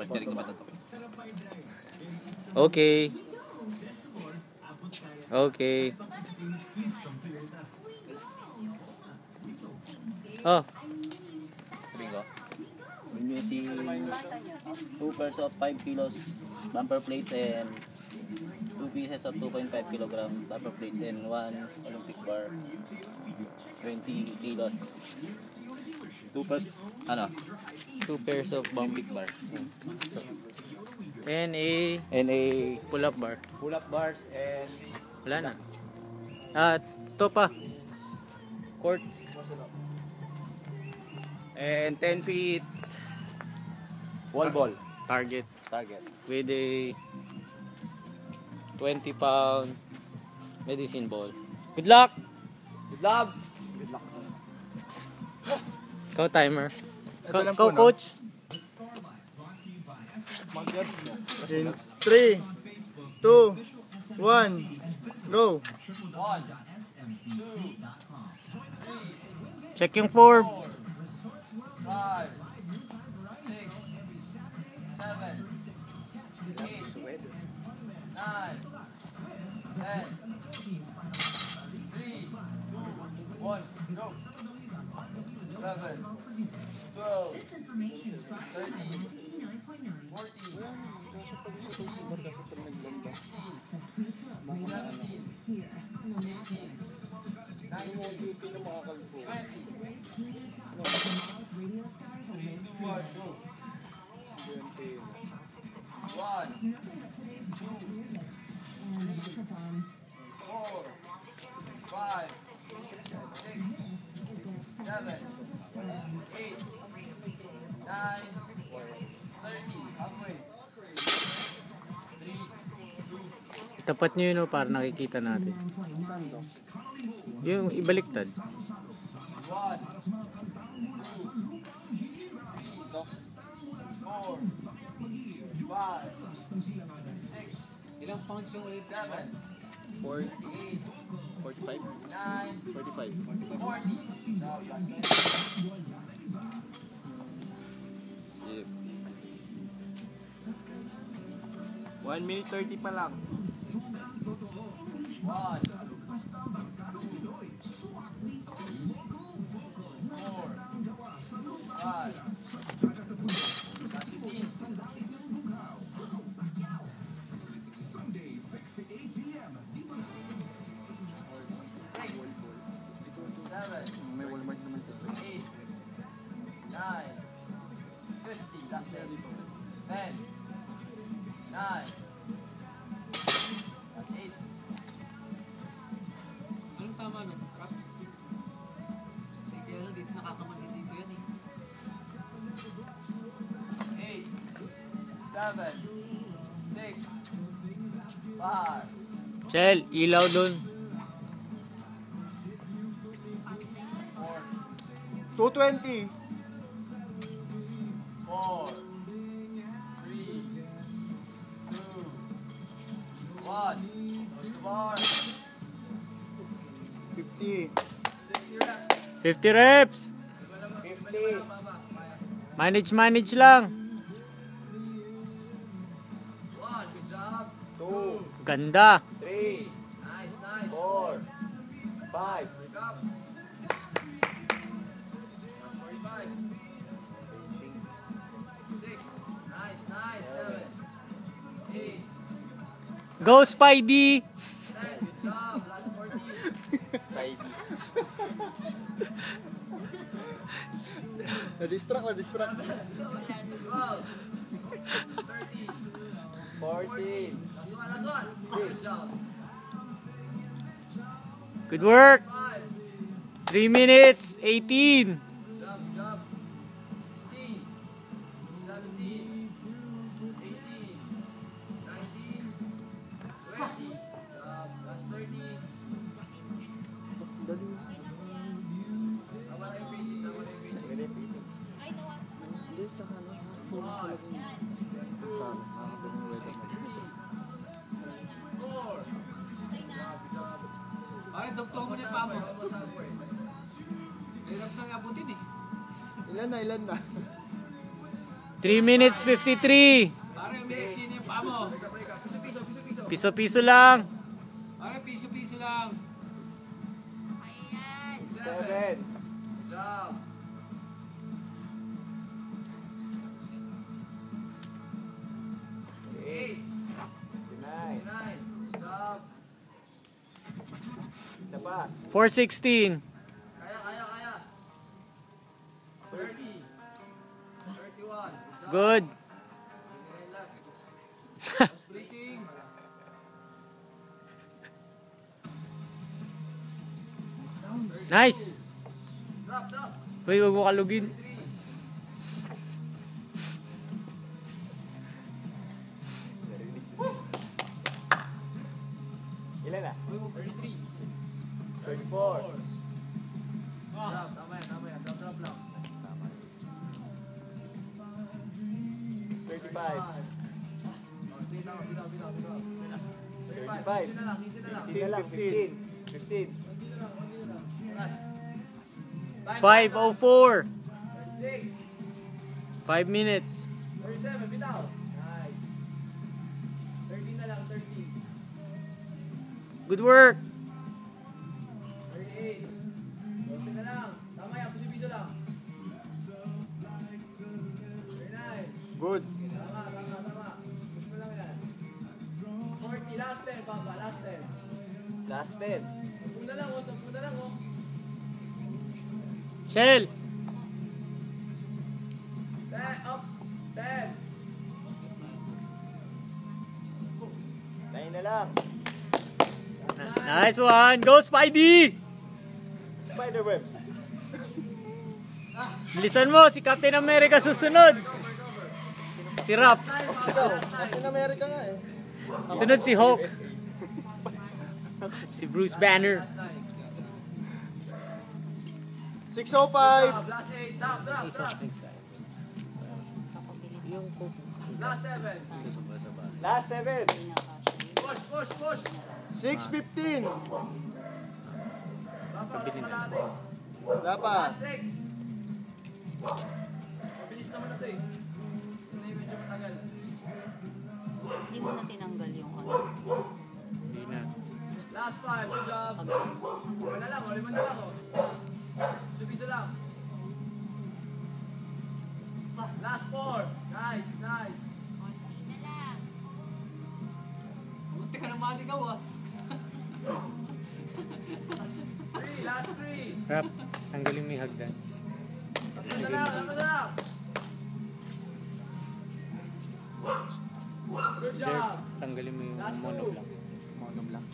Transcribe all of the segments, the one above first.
Balik na ba ito? Okay. Okay. Oh. Sabi ko. Yun yung si 2 pairs of 5 kilos bumper plates and 2 pieces of 2.5 kilogram bumper plates and 1 Olympic bar. 20 kilos. 2 pairs, 2 pairs of Olympic bar. and a And a pull-up bar. pull-up bars and Wala na. Ito pa. Court. and 10 feet wall ball Target. target. With a 20-pound medicine ball. Good luck! Good luck! Ikaw timer. lang Ikaw po, no? coach. In 3, 2, 1, go! 1, 2, Check yung form. 5, 6, 7, 8, 9, 10, 3, 2, 1, go! 11, 12, 13, 14, halfway. 3, 2, Tapat nyo yun para nakikita natin. Yung ibaliktad. 1, 2, 3, 4, 5, 6, Ilang pounds yung ulit? 7, 4, 8, 45, 9, 45. 40. Now, last time. 1 minute 30 pa lang. 1, 2, 3, 4, 5, last 15. 6, 7, May Walmart naman ito. 8, 9, 50, last 10, 10, 9, last 8, Anong tama nun? Straps? Kaya lang dito nakakamali dito yan eh. 8, 7, 6, 5, Shell, ilaw dun. 220. 4, 3, 2, 1, close the bar. 50. 50 reps. 50, Manage lang. 1, good job. 2, Ganda. 3, nice, 4, 5, wake up. Last 45, 6, nice, 7, 8, Go Spidey. 10, good job. Last 14, Spidey. Na-distract. 12, 13, 14, last one, good job. Good work. 5, 3 minutes, 18. job, 16, 17, 18, 19, 20, job, last 30. Tama na yung basic, Hindi, tsaka ano. Sa nakakapagong weather. 4, job, job. Parang dugtong mo si Pamo. Almost halfway. Hirap nang abutin eh. Ilan na? 3 minutes 53. Pare, may sino yung paa mo? Piso-piso lang. Pare, piso-piso lang. 7. Job. 8. 9. 9. Job. Isa pa. 4:16. Kaya. 30. 31. Job. Good. Breathing. Nice. Drop. Uy, wag mo kalugin. 3. Ilan na? 33. 34. Drop. Tama yan. Drop lang. 35. Sige, tama. Bitaw. 35. 15 na lang. 15 na lang. 15. 5:04. 36. 5 minutes. 37. Bitaw. Nice. 13 na lang. 13. Good work. 38. 12 na lang. Tama yan. Piso lang. 39. Good. Tama. Push mo lang yan. 40. Last 10, Papa. Last 10. Last 10. 10 na lang, oh. 10 na lang, oh. Shell. 10. Up. 10. 9 na lang. Nice one. Go, Spidey. Spiderweb. Bilisan mo. Si Captain America susunod. Si Raph. Captain America nga eh. Sunod si Hulk. Si Bruce Banner. 6:05. Last 8. Drop. Last 7. Last 7. Push. 6:15. Wala pa. Last 6. Mabilis naman na ito eh. Hindi medyo matagal. Hindi mo na tinanggal yung ano. Hindi na. Last 5. Good job. Hagdan. 5 na lang, 5 na lang, oh. Piso lang. Last 4. Nice. Munti ka na maligaw ah. 3. Last 3. Raph, tanggalin mo yung hagdan. Tatlo na lang. Good job. Jerks, tanggalin mo yung Last two. monoblock. Monoblock.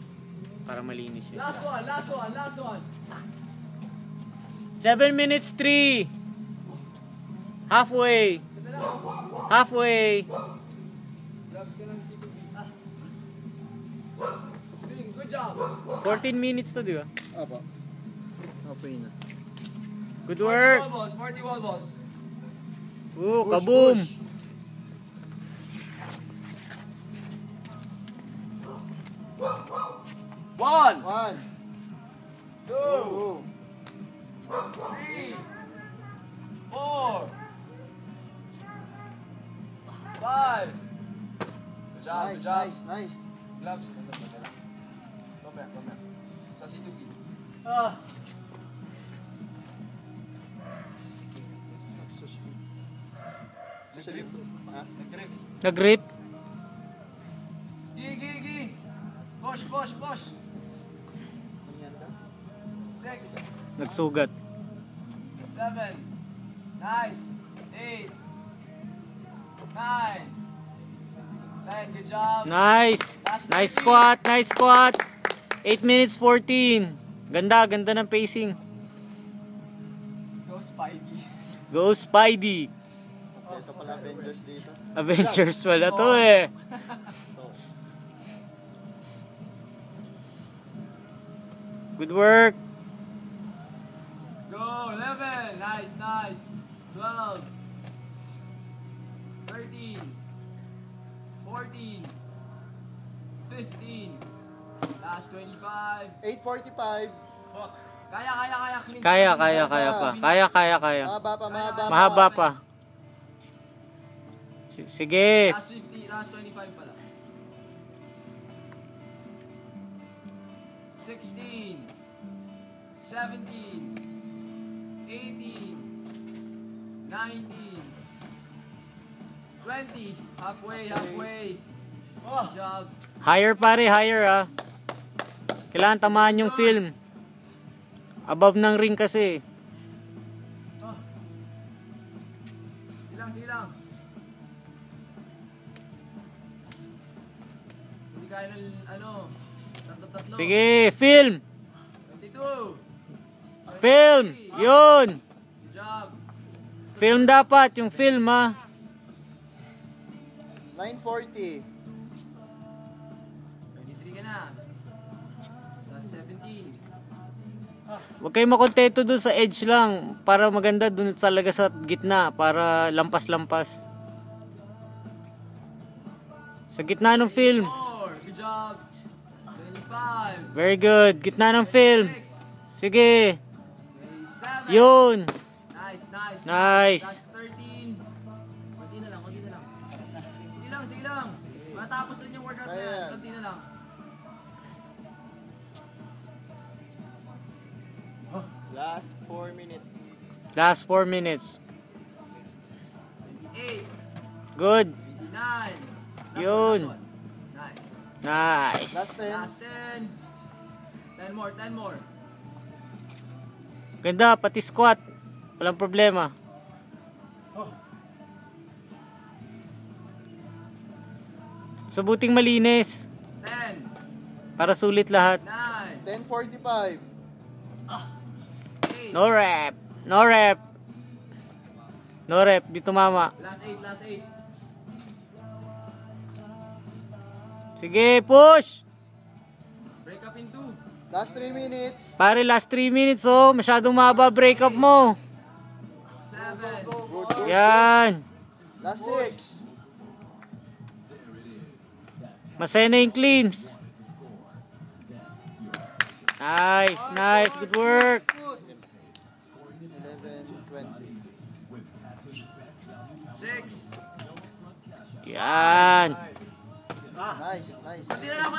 Para malinis yun. Last one. 7 minutes 3. Halfway. Ito na lang, oh. Halfway. Gloves ka lang si Tubi. Swing. Good job. 14 minutes to, di ba? Opo. Okay na. Good work. 40 wall balls. Ooh, Push, kaboom. push. One. 1. 2. 2. 3. 4. 5. Good job. Nice. Gloves. Come back. Sa C2B. Ha? Nag-rip. Gi. Push. 6. Nagsugat. 7. Nice. 8. 9. 10. Good job. Nice. Nice squat. 8 minutes 14. Ganda ng pacing. Go Spidey. Go Spidey. Ito pala Avengers dito. Avengers wala to eh. Good work. Go 11. Nice. 12. 13. 14. 15. Last 25. 8:45. Kaya. Clean. Kaya pa. Kaya. Mahaba pa. Mahaba pa. Sige. Last 50, last 25 pala. 16, 17, 18, 19, 20. Halfway. Good job. Higher pare, higher ah. Kailangan tamaan yung film. Above ng ring kasi. Silang. Hindi kaya ng tatlo. Sige, film. 22. Film. Yun. Good job. Film dapat, yung film ah. 940. 23 ka na. Last 17. Huwag kayo makontento dun sa edge lang. Para maganda dun talaga sa gitna. Para lampas-lampas. Sa gitna ng film. 4. Good job. 25. Very good. Gitna ng film. 6. Sige. 27. Yun. Nice. Nice. Last 13. Konti na lang. Sige lang. Matapos din yung workout na yan. Ayan. Konti na lang. Last 4 minutes. Last 4 minutes. 28. Good. 29. Yun. Last one. Nice. Nice. Last 10. Last 10. 10 more. Ganda, pati squat. Walang problema. Subuting malinis. 10. Para sulit lahat. 9. 10:45. 8. No rep. No rep. Di tumama. Last 8. Sige, push. Break up in 2. Last 3 minutes. Pare, last 3 minutes oh. Masyadong mahaba break up mo. 7. Good. Yan. Last 6. Masaya na yung cleans. Nice. Good work. 11, 20. 6. Yan. Nice. Konti na lang.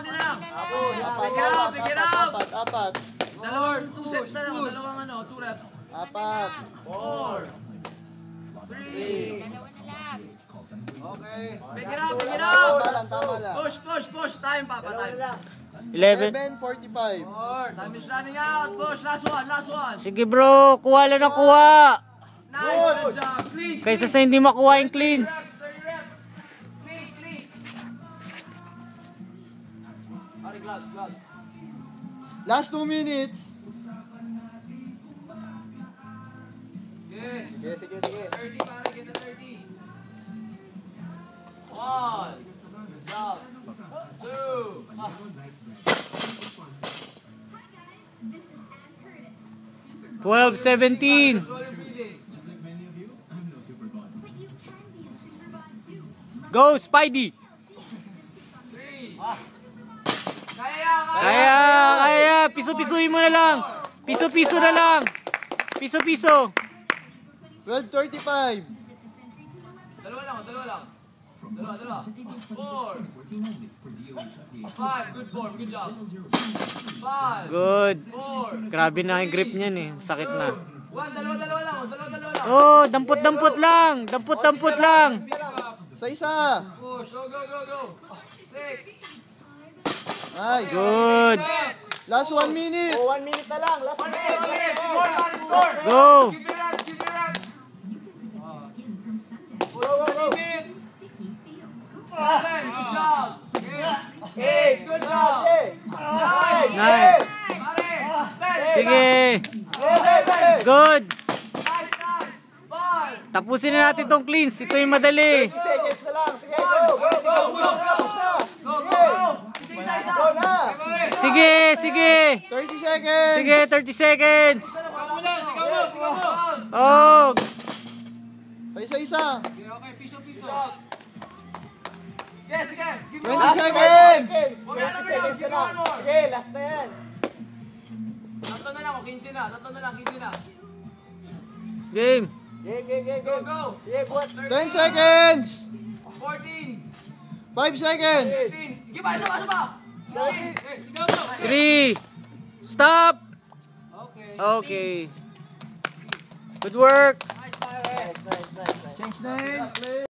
Apat. Apat. Dalawang 2 sets na lang. Dalawang 2 reps. Apat. 4. 3. Okay. Pick it up. Tama lang. Push. Time, Papa. Time. 11. 11:45. Time is running out. Push. Last one. Sige bro, kuha lang ng kuha. Nice. Good job. Cleans. Kaysa sa hindi makuha yung cleans. 30 reps. Cleans. Pare, gloves. Last 2 minutes. Sige. 30, pare. Get the 30. 1. Good job. 2. 12-17. Control your breathing. Go, Spidey. 3. Kaya. Piso-pisuhin mo na lang. Piso-piso na lang. Piso-piso. 12:35. Dalawa lang. 4. 5. Good form. Good job. 5. Good. 4. Grabe na yung grip niyan eh. Sakit na. 1. Dalawa lang. Oh, dampot-dampot lang. Dampot-dampot lang. Sa isa. Push. Go. 6. Nice. Good. Last 1 minute. 1 minute. Score. Go. Give me reps. Go. 7. Good job. 8. Good job. Nice. Pare. 10. Sige. Good. Nice. 5. Tapusin na natin tong cleans. Ito yung madali. Seconds na lang. Sige. Isa. Sige. 30 seconds. Sige, 30 seconds. Sigaw mo. Oh. Pa isa-isa. Okay, piso. Yes, again. Give me 20 seconds. 20 seconds na lang. Sige, last na yan. Tatlo na lang. 15 na. Game. Go. Sige, buhat. 10 seconds. 5 seconds. 16. Sige pa, isa pa. 16. Go, go. 3. Stop! Okay. Okay. Good work! Nice, pare. Change name.